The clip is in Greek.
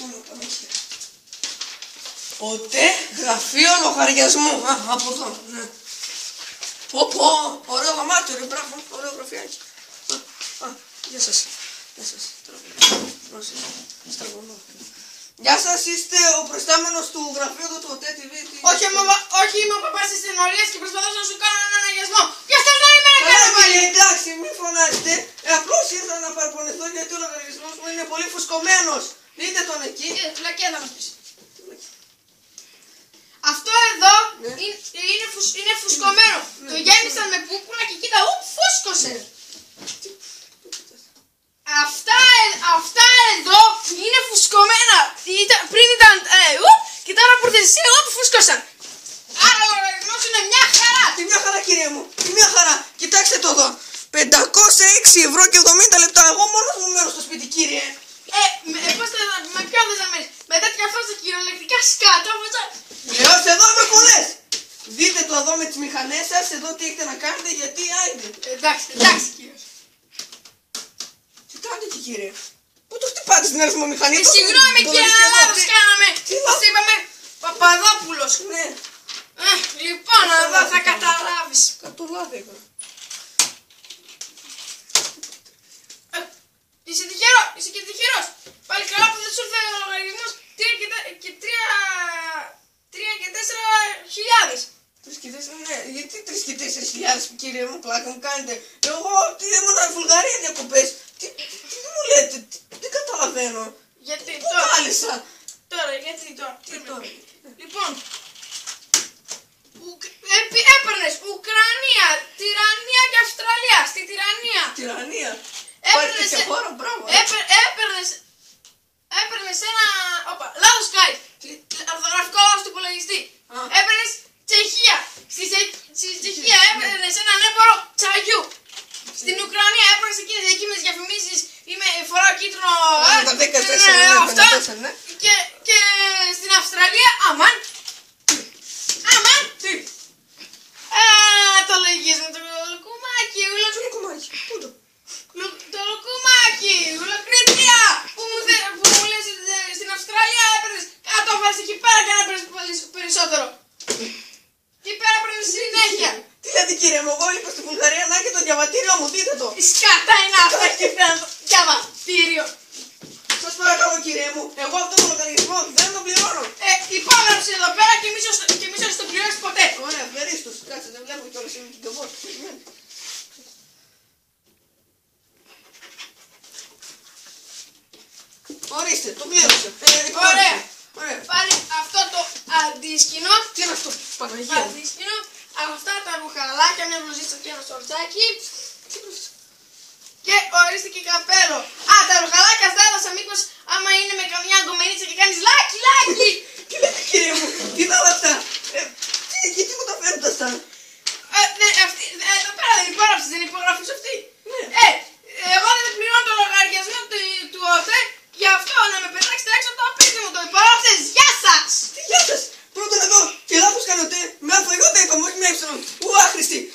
πούμε, πάμε εκεί. ΟΤΕ γραφείο λογαριασμού. Α, από εδώ, ναι. Πω, ωραίο δωμάτιο ρε, μπράβο, ωραίο γραφιάκι. Γεια σας. Γεια σας. Στραβωνώ. Γεια σας, είστε ο προϊστάμενος του γραφείου του ΟΤΕ TV. Όχι, είμαι ο παπάς της ταινορίας και προσπαθώ να σου κάνω έναν αναγιασμό. Και αυτός δεν είμαι να κάνω πάλι. Εντάξει, μην φωνάζετε. Απλώς ήρθα να παραπονεθώ γιατί ο λογαριασμός μου είναι πολύ φουσκωμένος. Δείτε τον εκεί. Φυλακία θα μας πεις. Αυτό εδώ ναι. είναι φουσκωμένο. Το γέμισαν με πούπουλα και κοίτα, φούσκωσε. Αυτά εδώ είναι φουσκωμένα. Πριν ήταν και τώρα που ήρθες εσύ, φούσκωσαν. Άρα ο λογαριασμός είναι μια χαρά. Τι μια χαρά κύριε μου, τι μια χαρά. Κοιτάξτε το εδώ. 506 ευρώ και 70 λεπτά. Εγώ μόνος μου μένω στο σπίτι κύριε. Με ποιον θες να μένεις. Με τέτοια φάση κυριολεκτικά σκάτα. Έως εδώ είμαι πολλές. Δείτε το εδώ με τις μηχανές σας, εδώ τι έχετε να κάνετε, γιατί άιντε. Εντάξει κύριε. Τι κάνετε εκεί κύριε. Πού το χτυπάτε στην αριθμομηχανή. Συγγνώμη κύριε, ένα λάθος κάναμε. Σας είπαμε Παπαδόπουλος. Ναι. Λοιπόν, εδώ θα καταλάβεις. Κατολάβηκα. Είσαι και τυχερός. Πάλι καλά που δεν σου ήρθε ο λογαριασμός 3 και 4 χιλιάδες. 3 και 4, ναι, γιατί 3 και 4 χιλιάδες κύριε μου, πλάκα μου κάνετε. Εγώ τι ήμουν Βουλγαρία διακοπές. Τι μου λέτε, δεν καταλαβαίνω. Γιατί πού κάλεσα. Γιατί τώρα. Τι τώρα. Λοιπόν, έπαιρνες Ουκρανία, Τυραννία και Αυστραλία. Στη Τυραννία. Τυραννία. Έπαιρνες ένα. Λάθος Skype. Orθογραφικό λάθος του υπολογιστή. Έπαιρνες Τσεχία. Στη Τσεχία έπαιρνες έναν έμπορο τσαγιού. Στην Ουκρανία έπαιρνες εκείνες εκεί με τις διαφημίσεις. Φοράω κίτρινο. Αυτά. Και στην Αυστραλία, αμάν. Τι. Το λογίζουμε το λουκουμάκι. Πού το. Το λουκουμάκι, ουλοκριτία που μου λες στην Αυστραλία έπαιρνες κάτω βάζεις εκεί πέρα και να παίρνεις περισσότερο. Εκεί πέρα παίρνεις συνέχεια. Τι λέτε κύριε μου, εγώ είπα στη Βουλγαρία να και το διαβατήριο μου, δείτε το. Η σκάτα είναι αυτά και φέρνω το διαβατήριο. Σας παρακαλώ κύριε μου, εγώ αυτό το λογαριασμό δεν το πληρώνω. Υπόγραψε εδώ πέρα και μη σας το πληρώσεις ποτέ. Ωραία, ευχαρίστως. Κάτσε, δεν βλέπω κιόλας είναι και εγώ. Ορίστε, το πλήρωσα. Ωραία. Πάρει αυτό το αντίσκηνο. Τι είναι αυτό, Παναγία. Αντίσκηνο. Αυτά τα ρουχαλάκια, μια μπλουζίτσα και ένα σορτσάκι. Και ορίστε και καπέλο. Τα ρουχαλάκια αυτά έδωσα μήπως άμα είναι με καμιά γκομενίτσα και κάνεις λάκι. Τι λέτε κύριε μου, τι είναι όλα αυτά. Γιατί μου τα φέρνετε αυτά. Εδώ πέρα δεν υπόγραψες, δεν υπογράφεις αυτή. Εγώ δεν πληρώνω το λογαριασμό του ΟΤΕ. Γι' αυτό να με πετάξετε έξω από το σπίτι μου, το υπογράψες. Γεια σας! Τι γεια σας! Πρώτον εδώ και λάθος κάνετε. Με αλφα-ιώτα είπαμε, όχι με έψιλον. Ου άχρηστη.